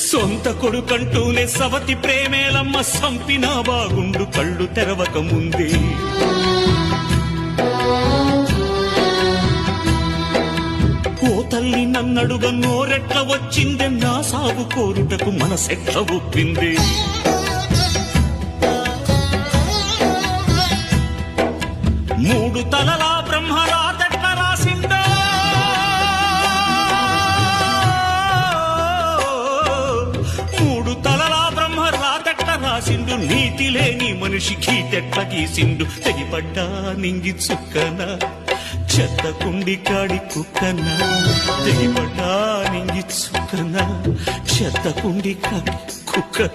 సొంత కొడుకంటూనే సవతి ప్రేమేలమ్మ సంపినా బాగుండు కళ్ళు తెరవక ముందే. ఓ తల్లి నన్నడుగ నోరెట్ల వచ్చిందే, నా సాగు కోరుటకు మనసెట్ల ఒప్పింది. మూడు తలలా బ్రహ్మరాతెట్ల రాసిందో, మూడు తలలా బ్రహ్మరాతెట్ల రాసిండు. నీతి లేని మనిషికి తెట్ల గీసిండు. తెగిపడ్డా నింగి చుక్కన చెత్త కుండి కాడి కుక్కన. తెగిపడ్డా నింగి చుక్కన చెత్త కుండి కాడి కుక్కన.